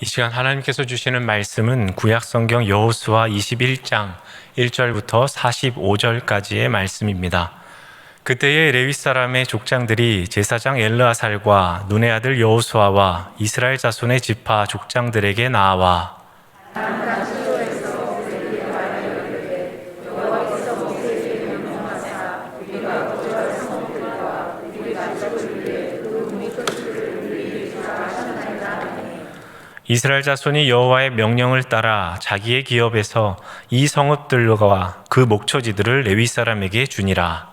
이 시간 하나님께서 주시는 말씀은 구약성경 여호수아 21장 1절부터 45절까지의 말씀입니다. 그때의 레위 사람의 족장들이 제사장 엘르아살과 눈의 아들 여호수아와 이스라엘 자손의 지파 족장들에게 나와 이스라엘 자손이 여호와의 명령을 따라 자기의 기업에서 이 성읍들과 그 목초지들을 레위 사람에게 주니라.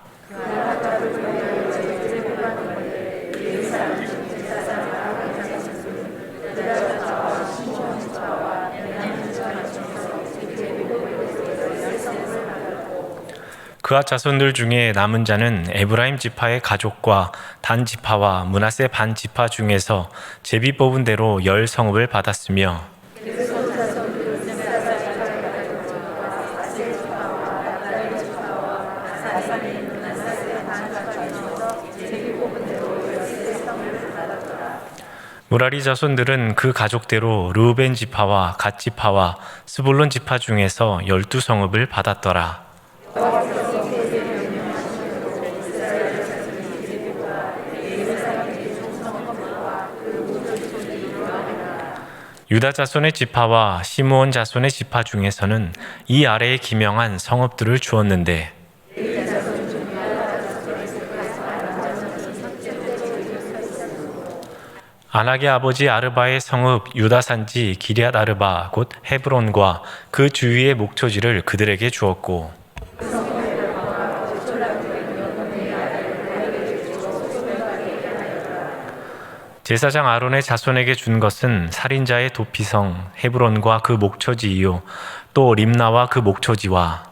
그앗 자손들 중에 남은 자는 에브라임 지파의 가족과 단 지파와 므낫세 반 지파 중에서 제비 뽑은 대로 10성읍을 받았으며 무라리 자손들은 그 가족대로 르우벤 지파와 갓 지파와 스불론 지파 중에서 12성읍을 받았더라. 유다 자손의 지파와 시므온 자손의 지파 중에서는 이 아래에 기명한 성읍들을 주었는데 아낙의 아버지 아르바의 성읍 유다 산지 기럇 아르바 곧 헤브론과 그 주위의 목초지를 그들에게 주었고 제사장 아론의 자손에게 준 것은 살인자의 도피성 헤브론과 그 목초지이요 또 림나와 그 목초지와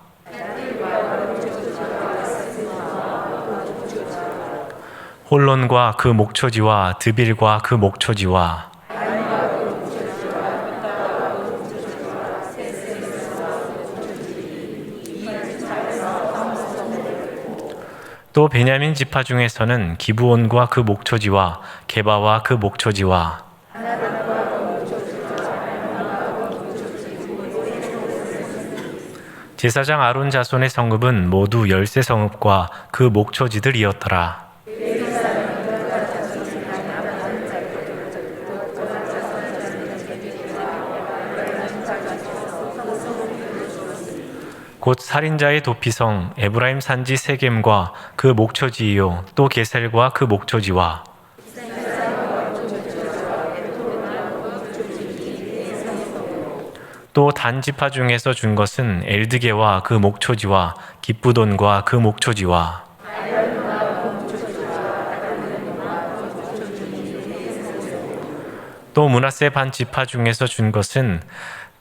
홀론과 그 목초지와 드빌과 그 목초지와 또 베냐민 지파 중에서는 기브온과 그 목초지와 게바와 그 목초지와 제사장 아론 자손의 성읍은 모두 13성읍과 그 목초지들이었더라. 곧 살인자의 도피성 에브라임 산지 세겜과 그 목초지이요 또 게셀과 그 목초지와 또 단 지파 중에서 준 것은 엘드게와 그 목초지와 기쁘돈과 그 목초지와 또 므낫세 반 지파 중에서 준 것은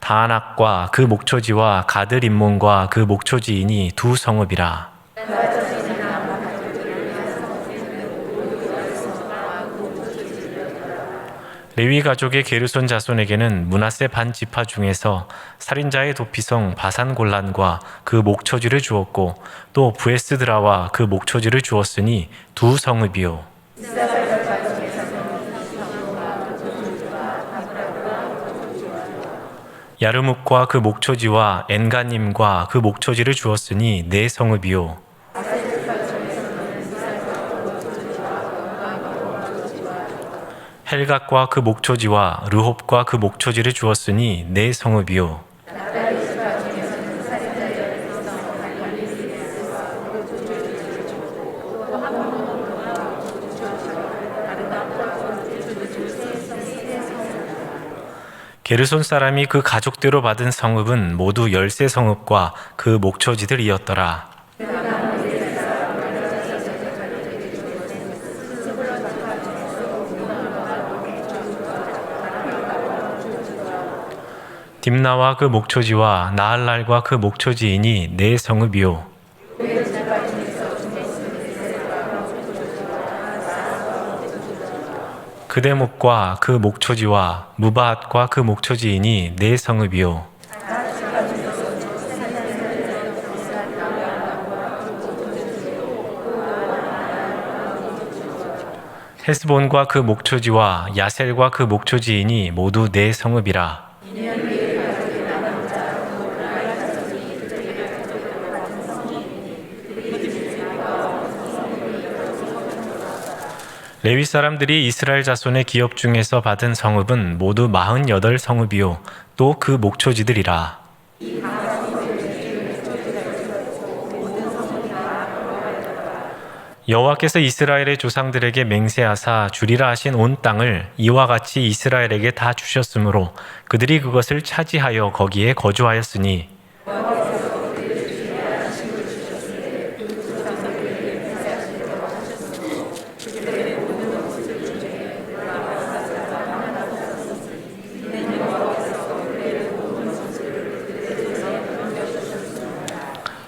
다낙과 그 목초지와 가드림몬과 그 목초지이니 2성읍이라. 레위 가족의 게르손 자손에게는 므낫세 반 지파 중에서 살인자의 도피성 바산 골란과 그 목초지를 주었고 또 부에스드라와 그 목초지를 주었으니 2성읍이요. 야르묵과 그 목초지와 엔가님과 그 목초지를 주었으니 4성읍이요. 헬각과 그 목초지와 르홉과 그 목초지를 주었으니 4성읍이요. 게르손 사람이 그 가족대로 받은 성읍은 모두 13성읍과 그 목초지들이었더라. 딥나와 그 목초지와 나할랄과 그 목초지이니 4성읍이요. 그대목과 그 목초지와 무바앗과 그 목초지이니 4성읍이요. 헤스본과 그 목초지와 야셀과 그 목초지이니 모두 내 성읍이라. 레위 사람들이 이스라엘 자손의 기업 중에서 받은 성읍은 모두 48 성읍이요 또 그 목초지들이라. 여호와께서 이스라엘의 조상들에게 맹세하사 주리라 하신 온 땅을 이와 같이 이스라엘에게 다 주셨으므로 그들이 그것을 차지하여 거기에 거주하였으니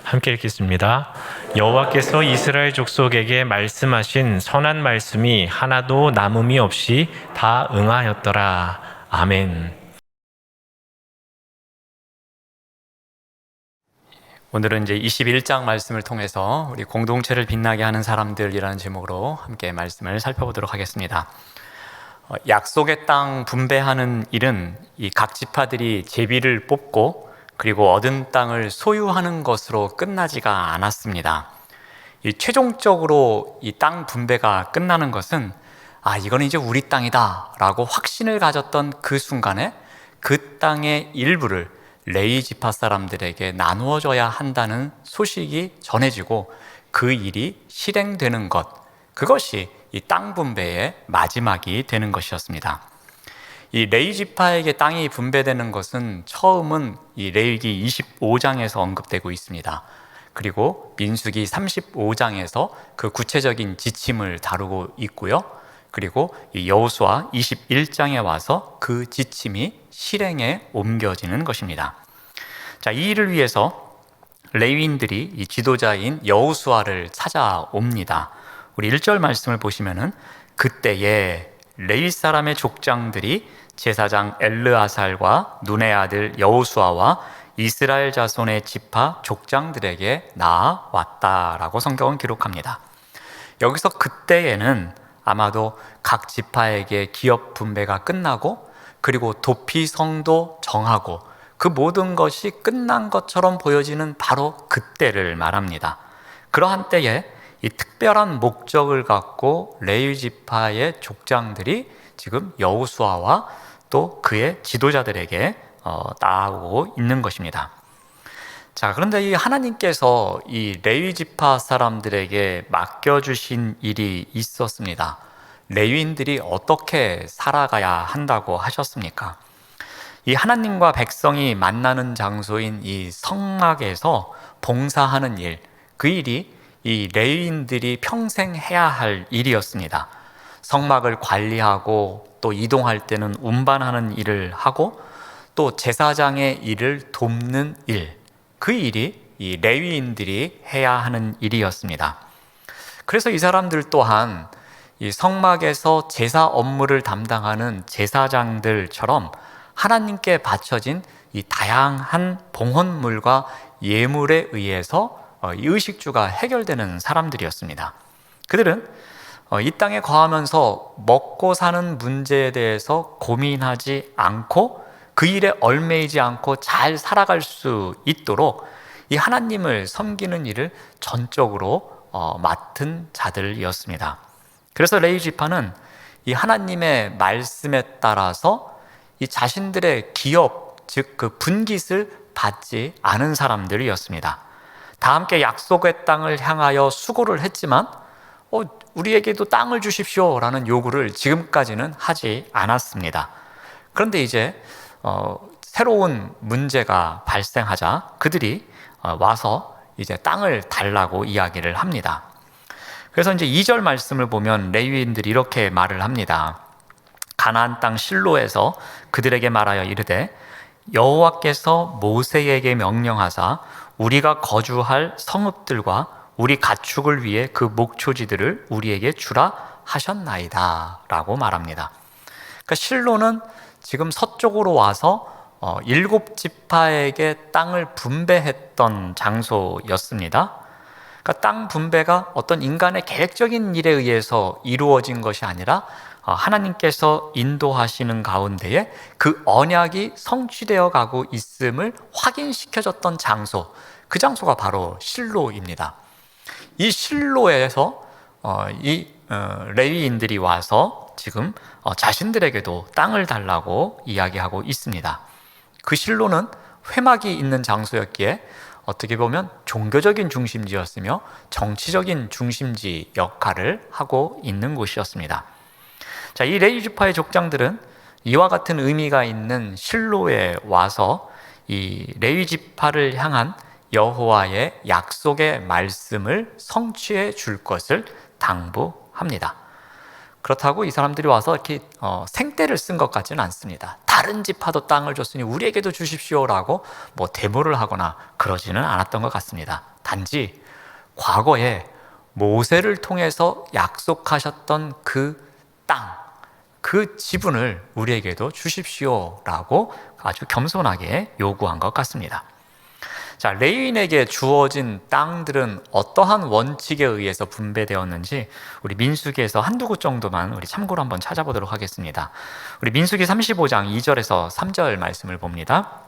함께 읽겠습니다. 여호와께서 이스라엘 족속에게 말씀하신 선한 말씀이 하나도 남음이 없이 다 응하였더라. 아멘. 오늘은 이제 21장 말씀을 통해서 우리 공동체를 빛나게 하는 사람들이라는 제목으로 함께 말씀을 살펴보도록 하겠습니다. 약속의 땅 분배하는 일은 이 각 지파들이 제비를 뽑고 그리고 얻은 땅을 소유하는 것으로 끝나지가 않았습니다. 최종적으로 이 땅 분배가 끝나는 것은 이거는 이제 우리 땅이다 라고 확신을 가졌던 그 순간에 그 땅의 일부를 레위 지파 사람들에게 나누어져야 한다는 소식이 전해지고 그 일이 실행되는 것, 그것이 이 땅 분배의 마지막이 되는 것이었습니다. 이 레위 지파에게 땅이 분배되는 것은 처음은 이 레위기 25장에서 언급되고 있습니다. 그리고 민수기 35장에서 그 구체적인 지침을 다루고 있고요. 그리고 이 여호수아 21장에 와서 그 지침이 실행에 옮겨지는 것입니다. 자, 이 일을 위해서 레위인들이 이 지도자인 여호수아를 찾아옵니다. 우리 1절 말씀을 보시면은 그때에 레위 사람의 족장들이 제사장 엘르아살과 눈의 아들 여호수아와 이스라엘 자손의 지파 족장들에게 나아왔다라고 성경은 기록합니다. 여기서 그때에는 아마도 각 지파에게 기업 분배가 끝나고 그리고 도피성도 정하고 그 모든 것이 끝난 것처럼 보여지는 바로 그때를 말합니다. 그러한 때에 이 특별한 목적을 갖고 레위 지파의 족장들이 지금 여호수아와 또 그의 지도자들에게 나아오고 있는 것입니다. 자, 그런데 이 하나님께서 이 레위 지파 사람들에게 맡겨주신 일이 있었습니다. 레위인들이 어떻게 살아가야 한다고 하셨습니까? 이 하나님과 백성이 만나는 장소인 이 성막에서 봉사하는 일, 그 일이 이 레위인들이 평생 해야 할 일이었습니다. 성막을 관리하고 또 이동할 때는 운반하는 일을 하고 또 제사장의 일을 돕는 일, 그 일이 이 레위인들이 해야 하는 일이었습니다. 그래서 이 사람들 또한 이 성막에서 제사 업무를 담당하는 제사장들처럼 하나님께 바쳐진 이 다양한 봉헌물과 예물에 의해서 이 의식주가 해결되는 사람들이었습니다. 그들은 이 땅에 거하면서 먹고 사는 문제에 대해서 고민하지 않고 그 일에 얽매이지 않고 잘 살아갈 수 있도록 이 하나님을 섬기는 일을 전적으로 맡은 자들이었습니다. 그래서 레위 지파는 이 하나님의 말씀에 따라서 이 자신들의 기업, 즉 그 분깃을 받지 않은 사람들이었습니다. 다 함께 약속의 땅을 향하여 수고를 했지만 우리에게도 땅을 주십시오 라는 요구를 지금까지는 하지 않았습니다. 그런데 이제 새로운 문제가 발생하자 그들이 와서 이제 땅을 달라고 이야기를 합니다. 그래서 이제 2절 말씀을 보면 레위인들이 이렇게 말을 합니다. 가나안 땅 실로에서 그들에게 말하여 이르되 여호와께서 모세에게 명령하사 우리가 거주할 성읍들과 우리 가축을 위해 그 목초지들을 우리에게 주라 하셨나이다 라고 말합니다. 그러니까 실로는 지금 서쪽으로 와서 7 지파에게 땅을 분배했던 장소였습니다. 그러니까 땅 분배가 어떤 인간의 계획적인 일에 의해서 이루어진 것이 아니라 하나님께서 인도하시는 가운데에 그 언약이 성취되어 가고 있음을 확인시켜줬던 장소, 그 장소가 바로 실로입니다. 이 실로에서 레위인들이 와서 지금 자신들에게도 땅을 달라고 이야기하고 있습니다. 그 실로는 회막이 있는 장소였기에 어떻게 보면 종교적인 중심지였으며 정치적인 중심지 역할을 하고 있는 곳이었습니다. 자, 이 레위 지파의 족장들은 이와 같은 의미가 있는 실로에 와서 이 레위 지파를 향한 여호와의 약속의 말씀을 성취해 줄 것을 당부합니다. 그렇다고 이 사람들이 와서 이렇게 생떼를 쓴 것 같지는 않습니다. 다른 지파도 땅을 줬으니 우리에게도 주십시오라고 데모를 하거나 그러지는 않았던 것 같습니다. 단지 과거에 모세를 통해서 약속하셨던 그 땅, 그 지분을 우리에게도 주십시오라고 아주 겸손하게 요구한 것 같습니다. 자, 레위인에게 주어진 땅들은 어떠한 원칙에 의해서 분배되었는지 우리 민수기에서 한두 곳 정도만 우리 참고로 한번 찾아보도록 하겠습니다. 우리 민수기 35장 2절에서 3절 말씀을 봅니다.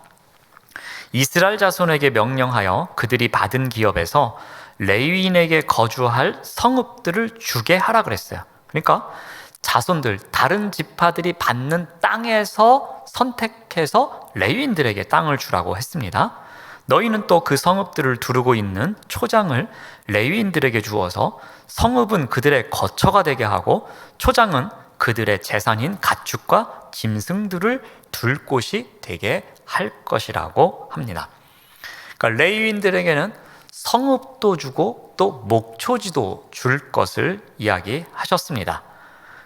이스라엘 자손에게 명령하여 그들이 받은 기업에서 레위인에게 거주할 성읍들을 주게 하라 그랬어요. 그러니까 자손들, 다른 지파들이 받는 땅에서 선택해서 레위인들에게 땅을 주라고 했습니다. 너희는 또 그 성읍들을 두르고 있는 초장을 레위인들에게 주어서 성읍은 그들의 거처가 되게 하고 초장은 그들의 재산인 가축과 짐승들을 둘 곳이 되게 할 것이라고 합니다. 그러니까 레위인들에게는 성읍도 주고 또 목초지도 줄 것을 이야기하셨습니다.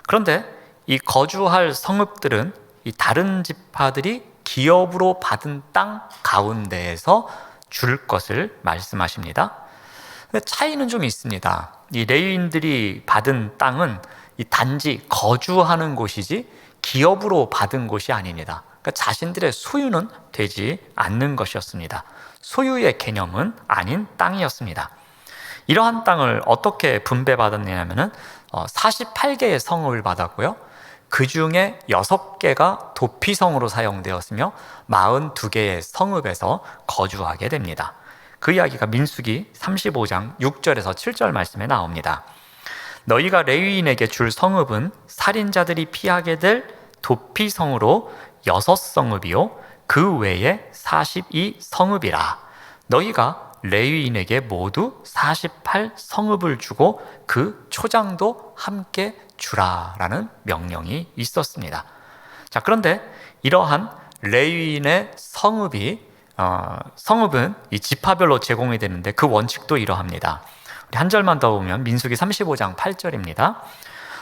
그런데 이 거주할 성읍들은 이 다른 지파들이 기업으로 받은 땅 가운데에서 줄 것을 말씀하십니다. 근데 차이는 좀 있습니다. 이 레위인들이 받은 땅은 이 단지 거주하는 곳이지 기업으로 받은 곳이 아닙니다. 그러니까 자신들의 소유는 되지 않는 것이었습니다. 소유의 개념은 아닌 땅이었습니다. 이러한 땅을 어떻게 분배받았냐면은 48개의 성읍을 받았고요. 그 중에 6개가 도피성으로 사용되었으며 42개의 성읍에서 거주하게 됩니다. 그 이야기가 민수기 35장 6절에서 7절 말씀에 나옵니다. 너희가 레위인에게 줄 성읍은 살인자들이 피하게 될 도피성으로 6성읍이요 그 외에 42성읍이라. 너희가 레위인에게 모두 48성읍을 주고 그 초장도 함께 주라라는 명령이 있었습니다. 자, 그런데 이러한 레위인의 성읍은 이 지파별로 제공이 되는데 그 원칙도 이러합니다. 우리 한 절만 더 보면 민수기 35장 8절입니다.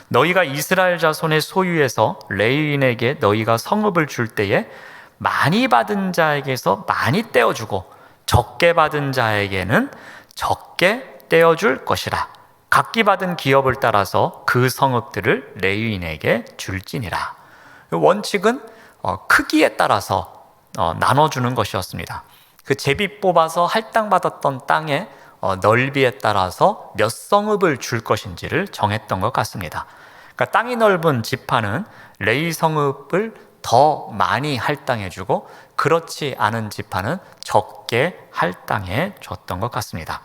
너희가 이스라엘 자손의 소유에서 레위인에게 너희가 성읍을 줄 때에 많이 받은 자에게서 많이 떼어주고 적게 받은 자에게는 적게 떼어줄 것이라. 각기 받은 기업을 따라서 그 성읍들을 레위인에게 줄지니라. 원칙은 크기에 따라서 나눠주는 것이었습니다. 그 제비 뽑아서 할당받았던 땅의 넓이에 따라서 몇 성읍을 줄 것인지를 정했던 것 같습니다. 그러니까 땅이 넓은 지파는 레위 성읍을 더 많이 할당해주고 그렇지 않은 지파는 적게 할당해 줬던 것 같습니다.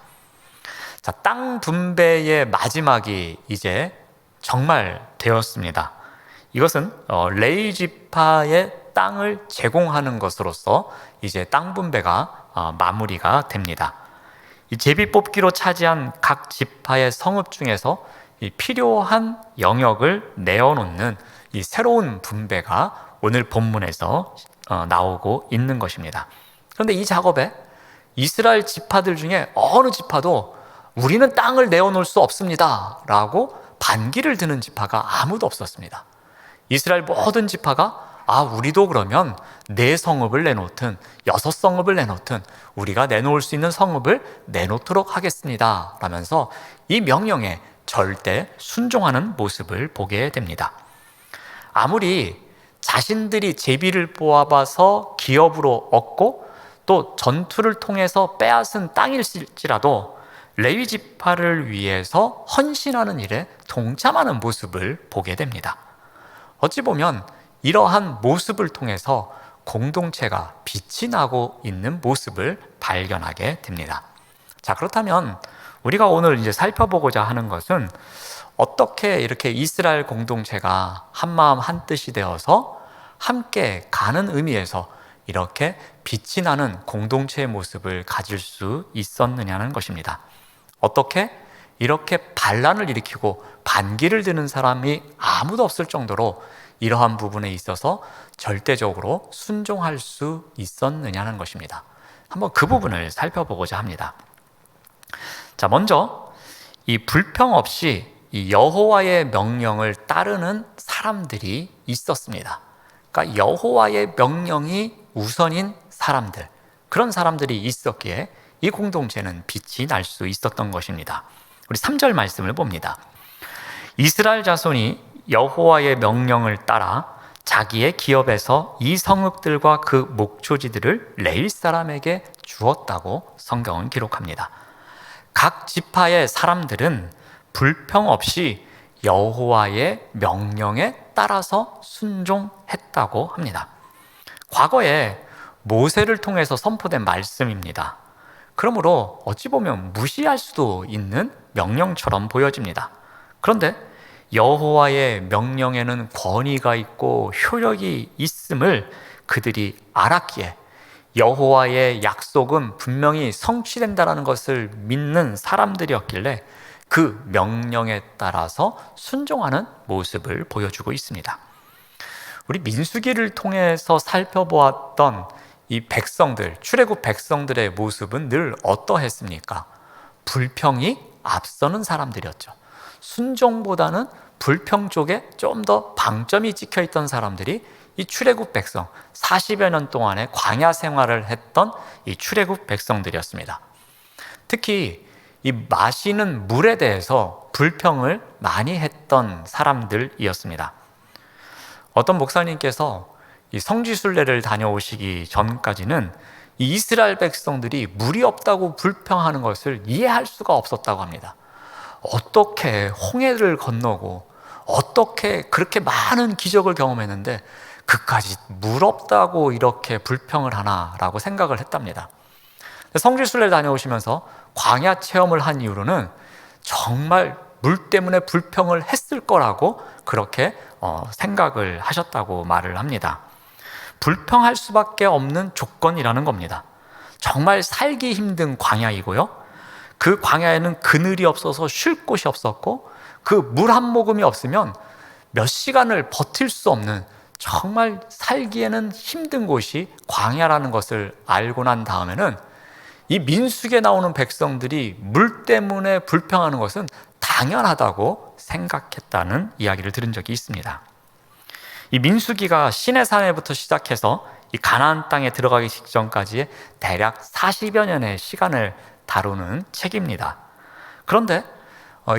자, 땅 분배의 마지막이 이제 정말 되었습니다. 이것은 레위 지파의 땅을 제공하는 것으로서 이제 땅 분배가 마무리가 됩니다. 이 제비 뽑기로 차지한 각 지파의 성읍 중에서 이 필요한 영역을 내어놓는 이 새로운 분배가 오늘 본문에서 나오고 있는 것입니다. 그런데 이 작업에 이스라엘 지파들 중에 어느 지파도 우리는 땅을 내어놓을 수 없습니다 라고 반기를 드는 지파가 아무도 없었습니다. 이스라엘 모든 지파가 우리도 그러면 4성읍을 내놓든 6성읍을 내놓든 우리가 내놓을 수 있는 성읍을 내놓도록 하겠습니다 라면서 이 명령에 절대 순종하는 모습을 보게 됩니다. 아무리 자신들이 제비를 뽑아서 기업으로 얻고 또 전투를 통해서 빼앗은 땅일지라도 레위 지파를 위해서 헌신하는 일에 동참하는 모습을 보게 됩니다. 어찌 보면 이러한 모습을 통해서 공동체가 빛이 나고 있는 모습을 발견하게 됩니다. 자, 그렇다면 우리가 오늘 이제 살펴보고자 하는 것은 어떻게 이렇게 이스라엘 공동체가 한마음 한뜻이 되어서 함께 가는 의미에서 이렇게 빛이 나는 공동체의 모습을 가질 수 있었느냐는 것입니다. 어떻게 이렇게 반란을 일으키고 반기를 드는 사람이 아무도 없을 정도로 이러한 부분에 있어서 절대적으로 순종할 수 있었느냐는 것입니다. 한번 그 부분을 살펴보고자 합니다. 자, 먼저 이 불평 없이 이 여호와의 명령을 따르는 사람들이 있었습니다. 그러니까 여호와의 명령이 우선인 사람들, 그런 사람들이 있었기에 이 공동체는 빛이 날 수 있었던 것입니다. 우리 3절 말씀을 봅니다. 이스라엘 자손이 여호와의 명령을 따라 자기의 기업에서 이 성읍들과 그 목초지들을 레위 사람에게 주었다고 성경은 기록합니다. 각 지파의 사람들은 불평 없이 여호와의 명령에 따라서 순종했다고 합니다. 과거에 모세를 통해서 선포된 말씀입니다. 그러므로 어찌 보면 무시할 수도 있는 명령처럼 보여집니다. 그런데 여호와의 명령에는 권위가 있고 효력이 있음을 그들이 알았기에 여호와의 약속은 분명히 성취된다는 것을 믿는 사람들이었길래 그 명령에 따라서 순종하는 모습을 보여주고 있습니다. 우리 민수기를 통해서 살펴보았던 이 백성들, 출애굽 백성들의 모습은 늘 어떠했습니까? 불평이 앞서는 사람들이었죠. 순종보다는 불평 쪽에 좀 더 방점이 찍혀 있던 사람들이 이 출애굽 백성, 40여 년 동안의 광야 생활을 했던 이 출애굽 백성들이었습니다. 특히 이 마시는 물에 대해서 불평을 많이 했던 사람들이었습니다. 어떤 목사님께서 이 성지순례를 다녀오시기 전까지는 이 이스라엘 백성들이 물이 없다고 불평하는 것을 이해할 수가 없었다고 합니다. 어떻게 홍해를 건너고 어떻게 그렇게 많은 기적을 경험했는데 그까지 물 없다고 이렇게 불평을 하나라고 생각을 했답니다. 성지순례를 다녀오시면서 광야 체험을 한 이후로는 정말 물 때문에 불평을 했을 거라고 그렇게 생각을 하셨다고 말을 합니다. 불평할 수밖에 없는 조건이라는 겁니다. 정말 살기 힘든 광야이고요, 그 광야에는 그늘이 없어서 쉴 곳이 없었고 그 물 한 모금이 없으면 몇 시간을 버틸 수 없는 정말 살기에는 힘든 곳이 광야라는 것을 알고 난 다음에는 이 민수기에 나오는 백성들이 물 때문에 불평하는 것은 당연하다고 생각했다는 이야기를 들은 적이 있습니다. 이 민수기가 시내산에부터 시작해서 이 가나안 땅에 들어가기 직전까지의 대략 40여 년의 시간을 다루는 책입니다. 그런데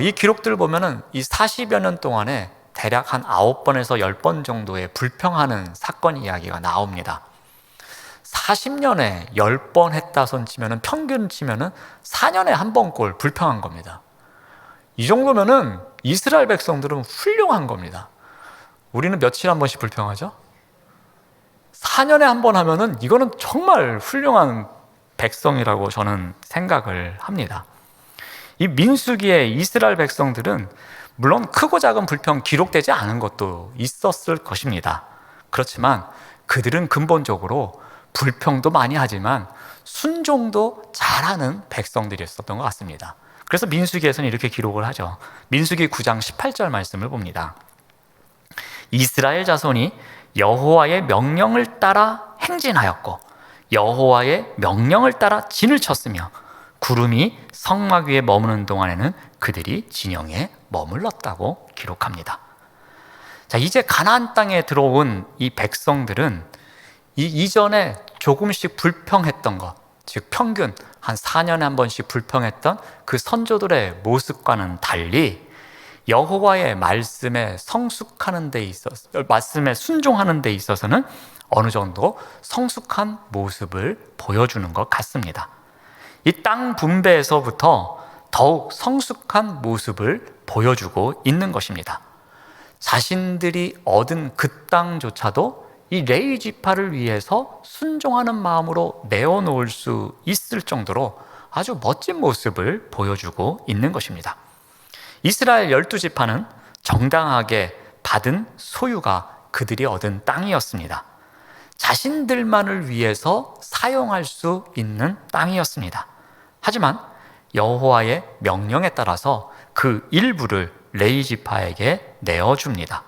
이 기록들을 보면은 이 40여 년 동안에 대략 한 9번에서 10번 정도의 불평하는 사건 이야기가 나옵니다. 40년에 10번 했다 손 치면은, 평균 치면은 4년에 한 번꼴 불평한 겁니다. 이 정도면은 이스라엘 백성들은 훌륭한 겁니다. 우리는 며칠 한 번씩 불평하죠? 4년에 한 번 하면은 이거는 정말 훌륭한 백성이라고 저는 생각을 합니다. 이 민수기의 이스라엘 백성들은 물론 크고 작은 불평 기록되지 않은 것도 있었을 것입니다. 그렇지만 그들은 근본적으로 불평도 많이 하지만 순종도 잘하는 백성들이었던 것 같습니다. 그래서 민수기에서는 이렇게 기록을 하죠. 민수기 9장 18절 말씀을 봅니다. 이스라엘 자손이 여호와의 명령을 따라 행진하였고 여호와의 명령을 따라 진을 쳤으며 구름이 성막 위에 머무는 동안에는 그들이 진영에 머물렀다고 기록합니다. 자, 이제 가나안 땅에 들어온 이 백성들은 이 이전에 조금씩 불평했던 것, 즉 평균 한 4년에 한 번씩 불평했던 그 선조들의 모습과는 달리 여호와의 말씀에 성숙하는 데 있어서, 말씀에 순종하는 데 있어서는 어느 정도 성숙한 모습을 보여주는 것 같습니다. 이 땅 분배에서부터 더욱 성숙한 모습을 보여주고 있는 것입니다. 자신들이 얻은 그 땅조차도 이 레위 지파를 위해서 순종하는 마음으로 내어놓을 수 있을 정도로 아주 멋진 모습을 보여주고 있는 것입니다. 이스라엘 12지파는 정당하게 받은 소유가 그들이 얻은 땅이었습니다. 자신들만을 위해서 사용할 수 있는 땅이었습니다. 하지만 여호와의 명령에 따라서 그 일부를 레위 지파에게 내어줍니다.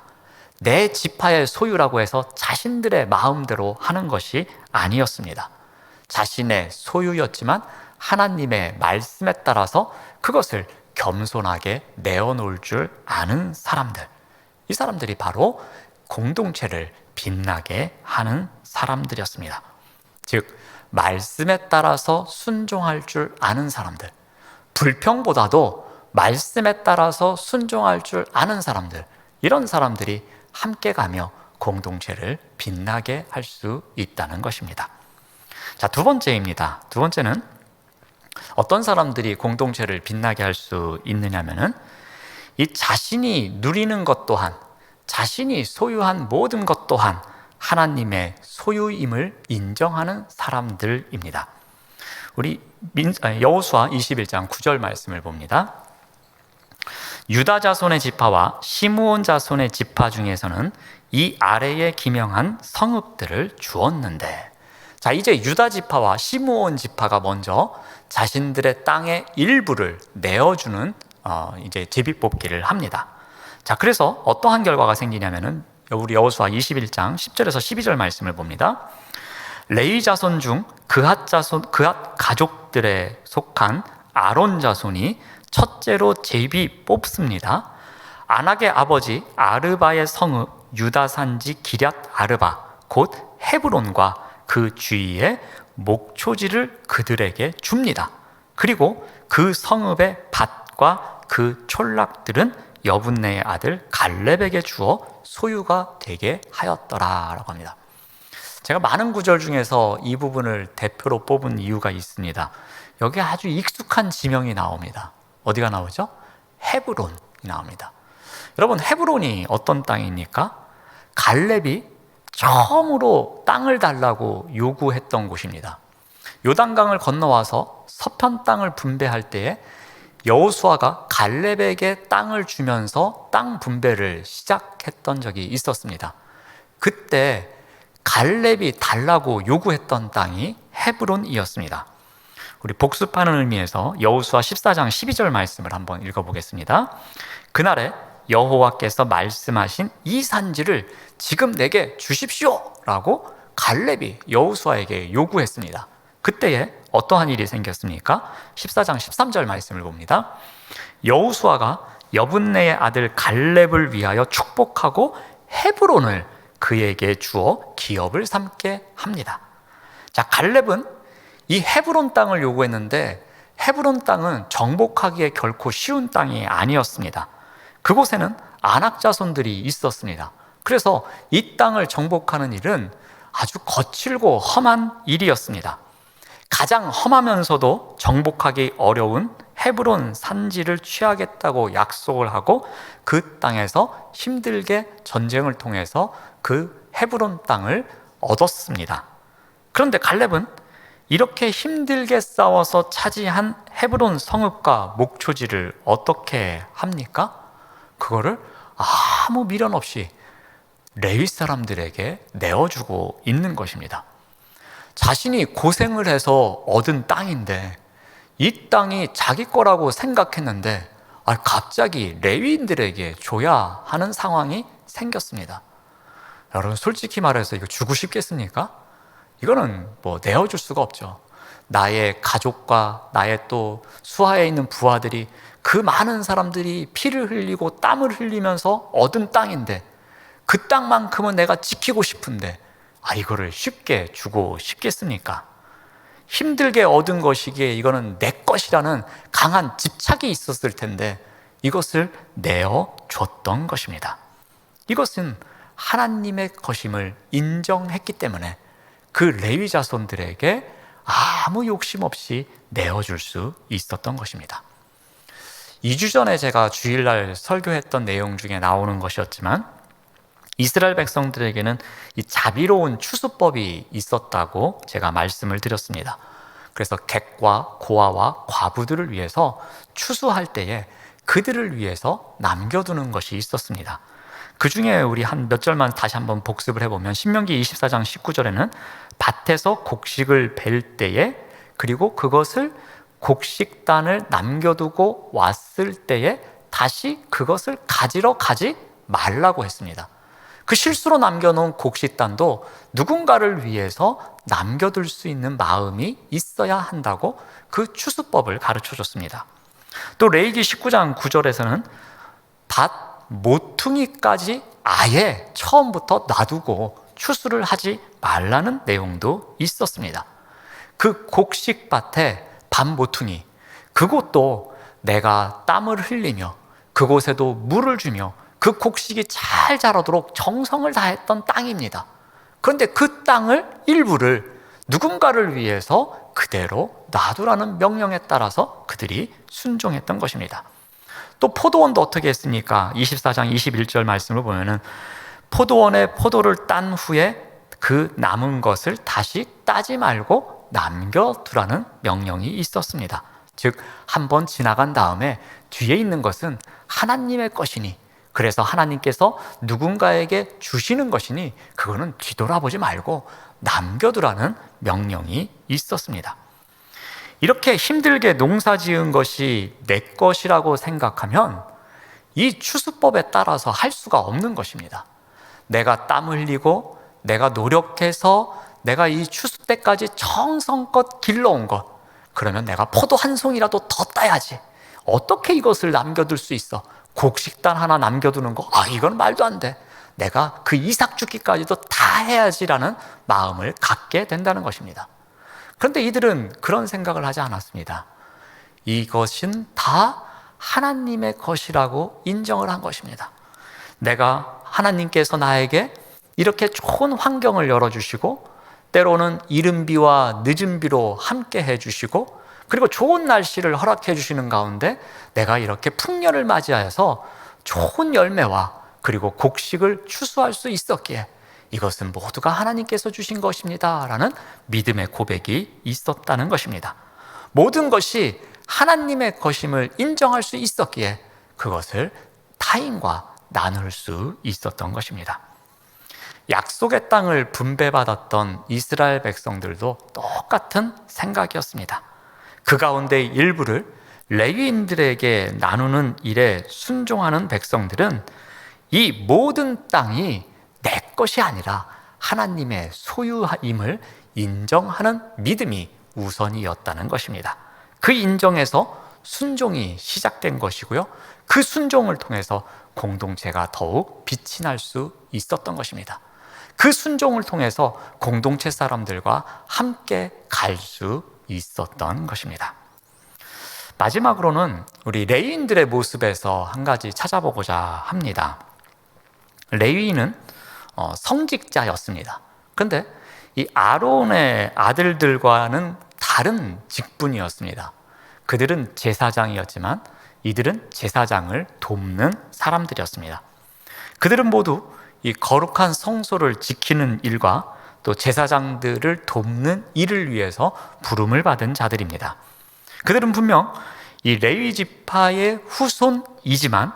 내 지파의 소유라고 해서 자신들의 마음대로 하는 것이 아니었습니다. 자신의 소유였지만 하나님의 말씀에 따라서 그것을 겸손하게 내어놓을 줄 아는 사람들, 이 사람들이 바로 공동체를 빛나게 하는 사람들이었습니다. 즉, 말씀에 따라서 순종할 줄 아는 사람들, 불평보다도 말씀에 따라서 순종할 줄 아는 사람들, 이런 사람들이 함께 가며 공동체를 빛나게 할 수 있다는 것입니다. 자, 두 번째입니다. 두 번째는 어떤 사람들이 공동체를 빛나게 할 수 있느냐면은 이 자신이 누리는 것 또한, 자신이 소유한 모든 것 또한 하나님의 소유임을 인정하는 사람들입니다. 우리 여호수아 21장 9절 말씀을 봅니다. 유다 자손의 지파와 시므온 자손의 지파 중에서는 이 아래에 기명한 성읍들을 주었는데, 자, 이제 유다 지파와 시므온 지파가 먼저 자신들의 땅의 일부를 내어주는 이제 제비뽑기를 합니다. 자, 그래서 어떠한 결과가 생기냐면은 우리 여호수아 21장 10절에서 12절 말씀을 봅니다. 레위 자손 중 그핫 가족들에 속한 아론 자손이 첫째로 제비 뽑습니다. 아낙의 아버지 아르바의 성읍 유다 산지 기럇 아르바 곧 헤브론과 그 주위에 목초지를 그들에게 줍니다. 그리고 그 성읍의 밭과 그 촌락들은 여분네의 아들 갈렙에게 주어 소유가 되게 하였더라라고 합니다. 제가 많은 구절 중에서 이 부분을 대표로 뽑은 이유가 있습니다. 여기 아주 익숙한 지명이 나옵니다. 어디가 나오죠? 헤브론이 나옵니다. 여러분, 헤브론이 어떤 땅입니까? 갈렙이 처음으로 땅을 달라고 요구했던 곳입니다. 요단강을 건너와서 서편 땅을 분배할 때에 여호수아가 갈렙에게 땅을 주면서 땅 분배를 시작했던 적이 있었습니다. 그때 갈렙이 달라고 요구했던 땅이 헤브론이었습니다. 우리 복습하는 의미에서 여호수아 14장 12절 말씀을 한번 읽어보겠습니다. 그날에 여호와께서 말씀하신 이 산지를 지금 내게 주십시오 라고 갈렙이 여호수아에게 요구했습니다. 그때에 어떠한 일이 생겼습니까? 14장 13절 말씀을 봅니다. 여호수아가 여분네의 아들 갈렙을 위하여 축복하고 헤브론을 그에게 주어 기업을 삼게 합니다. 자, 갈렙은 이 헤브론 땅을 요구했는데 헤브론 땅은 정복하기에 결코 쉬운 땅이 아니었습니다. 그곳에는 아낙 자손들이 있었습니다. 그래서 이 땅을 정복하는 일은 아주 거칠고 험한 일이었습니다. 가장 험하면서도 정복하기 어려운 헤브론 산지를 취하겠다고 약속을 하고 그 땅에서 힘들게 전쟁을 통해서 그 헤브론 땅을 얻었습니다. 그런데 갈렙은 이렇게 힘들게 싸워서 차지한 헤브론 성읍과 목초지를 어떻게 합니까? 그거를 아무 미련 없이 레위 사람들에게 내어주고 있는 것입니다. 자신이 고생을 해서 얻은 땅인데 이 땅이 자기 거라고 생각했는데 갑자기 레위인들에게 줘야 하는 상황이 생겼습니다. 여러분, 솔직히 말해서 이거 주고 싶겠습니까? 이거는 내어줄 수가 없죠. 나의 가족과 나의 또 수하에 있는 부하들이, 그 많은 사람들이 피를 흘리고 땀을 흘리면서 얻은 땅인데 그 땅만큼은 내가 지키고 싶은데 이거를 쉽게 주고 싶겠습니까? 힘들게 얻은 것이기에 이거는 내 것이라는 강한 집착이 있었을 텐데 이것을 내어줬던 것입니다. 이것은 하나님의 것임을 인정했기 때문에 그 레위 자손들에게 아무 욕심 없이 내어줄 수 있었던 것입니다. 2주 전에 제가 주일날 설교했던 내용 중에 나오는 것이었지만 이스라엘 백성들에게는 이 자비로운 추수법이 있었다고 제가 말씀을 드렸습니다. 그래서 객과 고아와 과부들을 위해서 추수할 때에 그들을 위해서 남겨두는 것이 있었습니다. 그 중에 우리 한 몇 절만 다시 한번 복습을 해보면 신명기 24장 19절에는 밭에서 곡식을 벨 때에 그리고 그것을 곡식단을 남겨두고 왔을 때에 다시 그것을 가지러 가지 말라고 했습니다. 그 실수로 남겨놓은 곡식단도 누군가를 위해서 남겨둘 수 있는 마음이 있어야 한다고 그 추수법을 가르쳐 줬습니다. 또 레위기 19장 9절에서는 밭 모퉁이까지 아예 처음부터 놔두고 추수를 하지 말라는 내용도 있었습니다. 그 곡식밭에 밭 모퉁이, 그곳도 내가 땀을 흘리며 그곳에도 물을 주며 그 곡식이 잘 자라도록 정성을 다했던 땅입니다. 그런데 그 땅을 일부를 누군가를 위해서 그대로 놔두라는 명령에 따라서 그들이 순종했던 것입니다. 또 포도원도 어떻게 했습니까? 24장 21절 말씀을 보면은 포도원에 포도를 딴 후에 그 남은 것을 다시 따지 말고 남겨두라는 명령이 있었습니다. 즉, 한번 지나간 다음에 뒤에 있는 것은 하나님의 것이니, 그래서 하나님께서 누군가에게 주시는 것이니 그거는 뒤돌아보지 말고 남겨두라는 명령이 있었습니다. 이렇게 힘들게 농사 지은 것이 내 것이라고 생각하면 이 추수법에 따라서 할 수가 없는 것입니다. 내가 땀 흘리고 내가 노력해서 내가 이 추수 때까지 정성껏 길러온 것, 그러면 내가 포도 한 송이라도 더 따야지. 어떻게 이것을 남겨둘 수 있어? 곡식단 하나 남겨두는 거, 이건 말도 안 돼. 내가 그 이삭 죽기까지도 다 해야지라는 마음을 갖게 된다는 것입니다. 그런데 이들은 그런 생각을 하지 않았습니다. 이것은 다 하나님의 것이라고 인정을 한 것입니다. 내가 하나님께서 나에게 이렇게 좋은 환경을 열어주시고 때로는 이른 비와 늦은 비로 함께 해주시고 그리고 좋은 날씨를 허락해 주시는 가운데 내가 이렇게 풍년을 맞이하여서 좋은 열매와 그리고 곡식을 추수할 수 있었기에 이것은 모두가 하나님께서 주신 것입니다 라는 믿음의 고백이 있었다는 것입니다. 모든 것이 하나님의 것임을 인정할 수 있었기에 그것을 타인과 나눌 수 있었던 것입니다. 약속의 땅을 분배받았던 이스라엘 백성들도 똑같은 생각이었습니다. 그 가운데 일부를 레위인들에게 나누는 일에 순종하는 백성들은 이 모든 땅이 내 것이 아니라 하나님의 소유임을 인정하는 믿음이 우선이었다는 것입니다. 그 인정에서 순종이 시작된 것이고요. 그 순종을 통해서 공동체가 더욱 빛이 날 수 있었던 것입니다. 그 순종을 통해서 공동체 사람들과 함께 갈 수 있었던 것입니다. 마지막으로는 우리 레위인들의 모습에서 한 가지 찾아보고자 합니다. 레위인은 성직자였습니다. 그런데 이 아론의 아들들과는 다른 직분이었습니다. 그들은 제사장이었지만 이들은 제사장을 돕는 사람들이었습니다. 그들은 모두 이 거룩한 성소를 지키는 일과 또 제사장들을 돕는 일을 위해서 부름을 받은 자들입니다. 그들은 분명 이 레위 지파의 후손이지만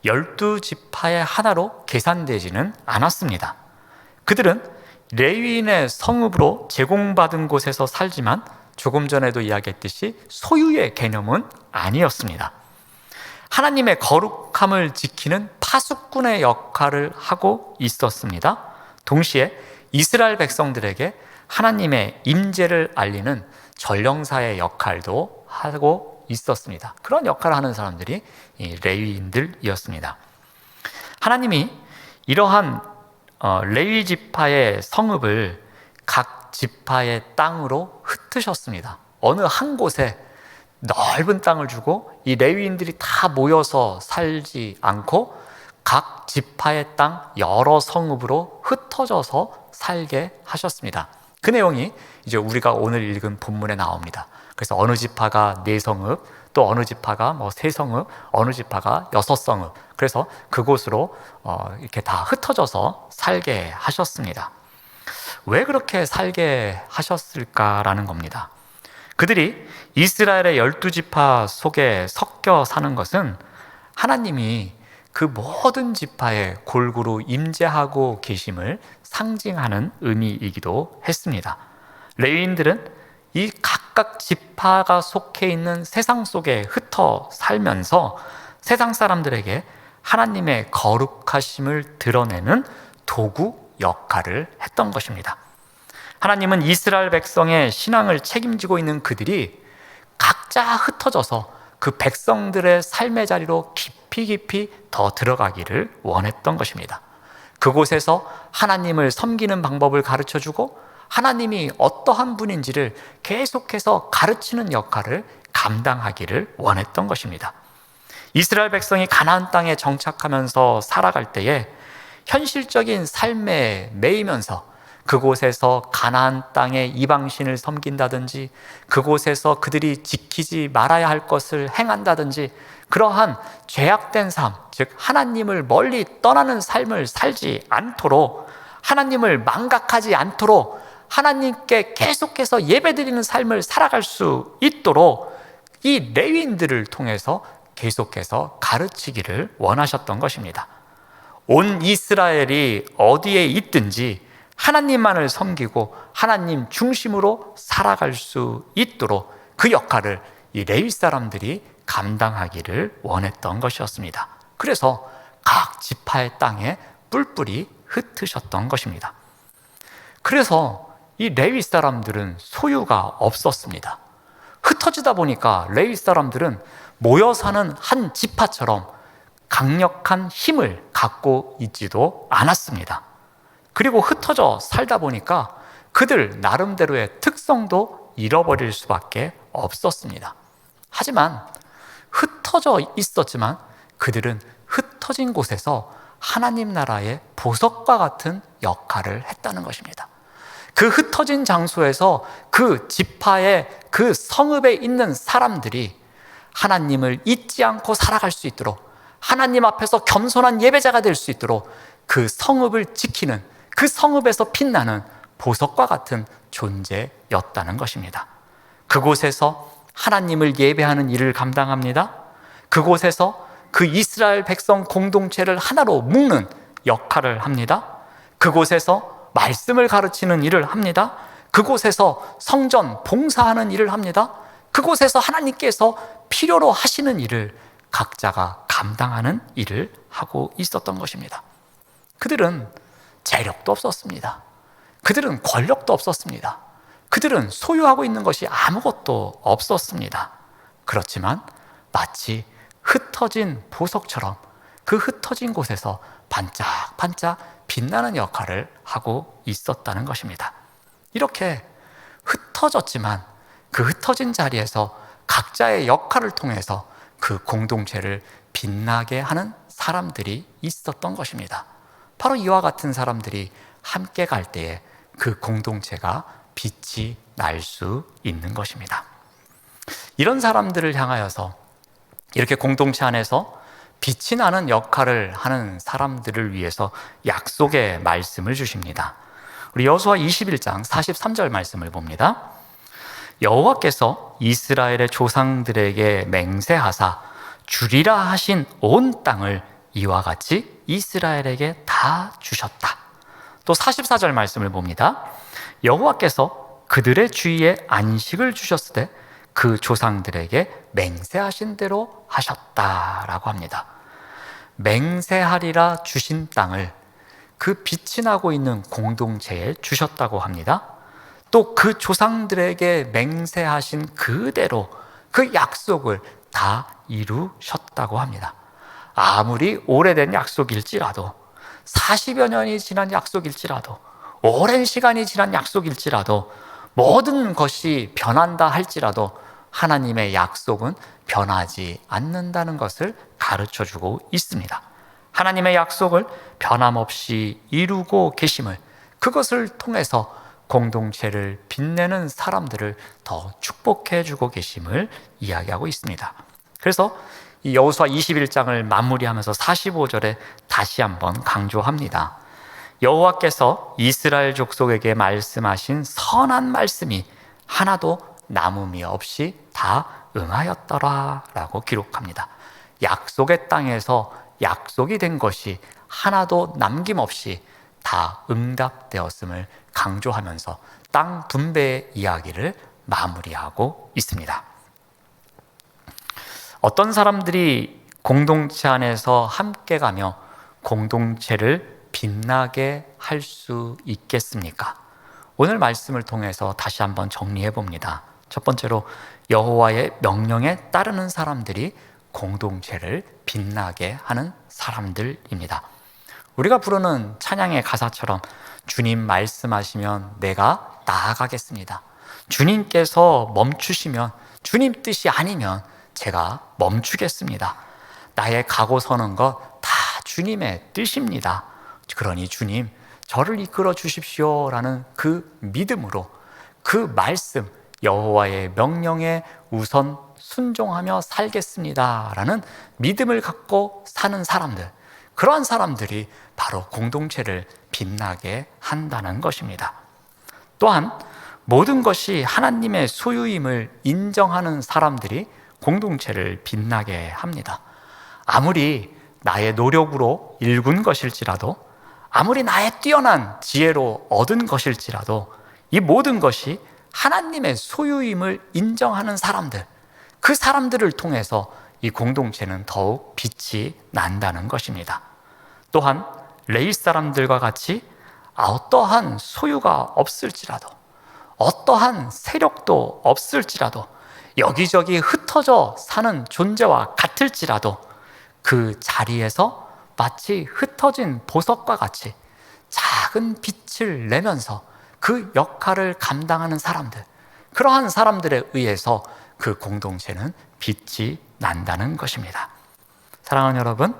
12지파의 하나로 계산되지는 않았습니다. 그들은 레위인의 성읍으로 제공받은 곳에서 살지만 조금 전에도 이야기했듯이 소유의 개념은 아니었습니다. 하나님의 거룩함을 지키는 파수꾼의 역할을 하고 있었습니다. 동시에 이스라엘 백성들에게 하나님의 임재를 알리는 전령사의 역할도 하고 있었습니다. 그런 역할을 하는 사람들이 이 레위인들이었습니다. 하나님이 이러한 레위 지파의 성읍을 각 지파의 땅으로 흩으셨습니다. 어느 한 곳에 넓은 땅을 주고 이 레위인들이 다 모여서 살지 않고 각 지파의 땅 여러 성읍으로 흩어져서 살게 하셨습니다. 그 내용이 이제 우리가 오늘 읽은 본문에 나옵니다. 그래서 어느 지파가 네 성읍, 또 어느 지파가 뭐 3성읍, 어느 지파가 6성읍, 그래서 그곳으로 이렇게 다 흩어져서 살게 하셨습니다. 왜 그렇게 살게 하셨을까라는 겁니다. 그들이 이스라엘의 12지파 속에 섞여 사는 것은 하나님이 그 모든 지파에 골고루 임재하고 계심을 상징하는 의미이기도 했습니다. 레위인들은 이 각각 지파가 속해 있는 세상 속에 흩어 살면서 세상 사람들에게 하나님의 거룩하심을 드러내는 도구 역할을 했던 것입니다. 하나님은 이스라엘 백성의 신앙을 책임지고 있는 그들이 각자 흩어져서 그 백성들의 삶의 자리로 깊이 더 들어가기를 원했던 것입니다. 그곳에서 하나님을 섬기는 방법을 가르쳐주고 하나님이 어떠한 분인지를 계속해서 가르치는 역할을 감당하기를 원했던 것입니다. 이스라엘 백성이 가나안 땅에 정착하면서 살아갈 때에 현실적인 삶에 매이면서 그곳에서 가나안 땅의 이방신을 섬긴다든지 그곳에서 그들이 지키지 말아야 할 것을 행한다든지 그러한 죄악된 삶, 즉 하나님을 멀리 떠나는 삶을 살지 않도록, 하나님을 망각하지 않도록, 하나님께 계속해서 예배드리는 삶을 살아갈 수 있도록 이 레위인들을 통해서 계속해서 가르치기를 원하셨던 것입니다. 온 이스라엘이 어디에 있든지 하나님만을 섬기고 하나님 중심으로 살아갈 수 있도록 그 역할을 이 레위 사람들이 감당하기를 원했던 것이었습니다. 그래서 각 지파의 땅에 뿔뿔이 흩으셨던 것입니다. 그래서 이 레위 사람들은 소유가 없었습니다. 흩어지다 보니까 레위 사람들은 모여 사는 한 지파처럼 강력한 힘을 갖고 있지도 않았습니다. 그리고 흩어져 살다 보니까 그들 나름대로의 특성도 잃어버릴 수밖에 없었습니다. 하지만 흩어져 있었지만 그들은 흩어진 곳에서 하나님 나라의 보석과 같은 역할을 했다는 것입니다. 그 흩어진 장소에서 그 지파의 그 성읍에 있는 사람들이 하나님을 잊지 않고 살아갈 수 있도록, 하나님 앞에서 겸손한 예배자가 될 수 있도록 그 성읍을 지키는, 그 성읍에서 빛나는 보석과 같은 존재였다는 것입니다. 그곳에서 하나님을 예배하는 일을 감당합니다. 그곳에서 그 이스라엘 백성 공동체를 하나로 묶는 역할을 합니다. 그곳에서 말씀을 가르치는 일을 합니다. 그곳에서 성전 봉사하는 일을 합니다. 그곳에서 하나님께서 필요로 하시는 일을 각자가 감당하는 일을 하고 있었던 것입니다. 그들은 재력도 없었습니다. 그들은 권력도 없었습니다. 그들은 소유하고 있는 것이 아무것도 없었습니다. 그렇지만 마치 흩어진 보석처럼 그 흩어진 곳에서 반짝반짝 빛나는 역할을 하고 있었다는 것입니다. 이렇게 흩어졌지만 그 흩어진 자리에서 각자의 역할을 통해서 그 공동체를 빛나게 하는 사람들이 있었던 것입니다. 바로 이와 같은 사람들이 함께 갈 때에 그 공동체가 빛이 날 수 있는 것입니다. 이런 사람들을 향하여서 이렇게 공동체 안에서 빛이 나는 역할을 하는 사람들을 위해서 약속의 말씀을 주십니다. 우리 여호수아 21장 43절 말씀을 봅니다. 여호와께서 이스라엘의 조상들에게 맹세하사 주리라 하신 온 땅을 이와 같이 이스라엘에게 다 주셨다. 또 44절 말씀을 봅니다. 여호와께서 그들의 주위에 안식을 주셨을 때 그 조상들에게 맹세하신 대로 하셨다라고 합니다. 맹세하리라 주신 땅을 그 빛이 나고 있는 공동체에 주셨다고 합니다. 또 그 조상들에게 맹세하신 그대로 그 약속을 다 이루셨다고 합니다. 아무리 오래된 약속일지라도 40여 년이 지난 약속일지라도 오랜 시간이 지난 약속일지라도 모든 것이 변한다 할지라도 하나님의 약속은 변하지 않는다는 것을 가르쳐주고 있습니다. 하나님의 약속을 변함없이 이루고 계심을, 그것을 통해서 공동체를 빛내는 사람들을 더 축복해 주고 계심을 이야기하고 있습니다. 그래서 이 여호수아 21장을 마무리하면서 45절에 다시 한번 강조합니다. 여호와께서 이스라엘 족속에게 말씀하신 선한 말씀이 하나도 남음이 없이 다 응하였더라 라고 기록합니다. 약속의 땅에서 약속이 된 것이 하나도 남김없이 다 응답되었음을 강조하면서 땅 분배의 이야기를 마무리하고 있습니다. 어떤 사람들이 공동체 안에서 함께 가며 공동체를 빛나게 할 수 있겠습니까? 오늘 말씀을 통해서 다시 한번 정리해 봅니다. 첫 번째로 여호와의 명령에 따르는 사람들이 공동체를 빛나게 하는 사람들입니다. 우리가 부르는 찬양의 가사처럼 주님 말씀하시면 내가 나아가겠습니다. 주님께서 멈추시면, 주님 뜻이 아니면 제가 멈추겠습니다. 나의 가고 서는 것 다 주님의 뜻입니다. 그러니 주님 저를 이끌어 주십시오라는 그 믿음으로 그 말씀, 여호와의 명령에 우선 순종하며 살겠습니다라는 믿음을 갖고 사는 사람들, 그러한 사람들이 바로 공동체를 빛나게 한다는 것입니다. 또한 모든 것이 하나님의 소유임을 인정하는 사람들이 공동체를 빛나게 합니다. 아무리 나의 노력으로 일군 것일지라도, 아무리 나의 뛰어난 지혜로 얻은 것일지라도 이 모든 것이 하나님의 소유임을 인정하는 사람들, 그 사람들을 통해서 이 공동체는 더욱 빛이 난다는 것입니다. 또한 레위 사람들과 같이 어떠한 소유가 없을지라도, 어떠한 세력도 없을지라도, 여기저기 흩어져 사는 존재와 같을지라도 그 자리에서 마치 흩어진 보석과 같이 작은 빛을 내면서 그 역할을 감당하는 사람들, 그러한 사람들에 의해서 그 공동체는 빛이 난다는 것입니다. 사랑하는 여러분,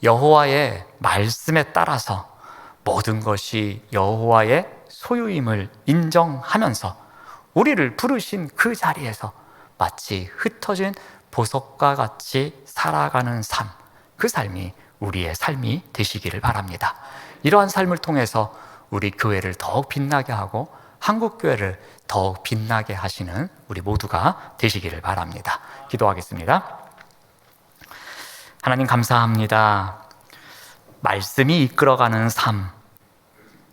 여호와의 말씀에 따라서 모든 것이 여호와의 소유임을 인정하면서 우리를 부르신 그 자리에서 마치 흩어진 보석과 같이 살아가는 삶, 그 삶이 우리의 삶이 되시기를 바랍니다. 이러한 삶을 통해서 우리 교회를 더욱 빛나게 하고 한국교회를 더욱 빛나게 하시는 우리 모두가 되시기를 바랍니다. 기도하겠습니다. 하나님 감사합니다. 말씀이 이끌어가는 삶,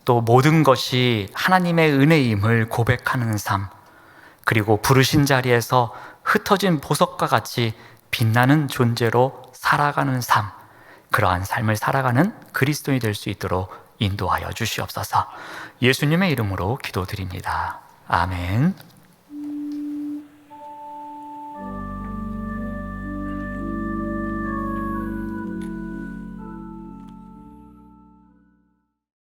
또 모든 것이 하나님의 은혜임을 고백하는 삶, 그리고 부르신 자리에서 흩어진 보석과 같이 빛나는 존재로 살아가는 삶, 그러한 삶을 살아가는 그리스도인이 될 수 있도록 인도하여 주시옵소서. 예수님의 이름으로 기도드립니다. 아멘.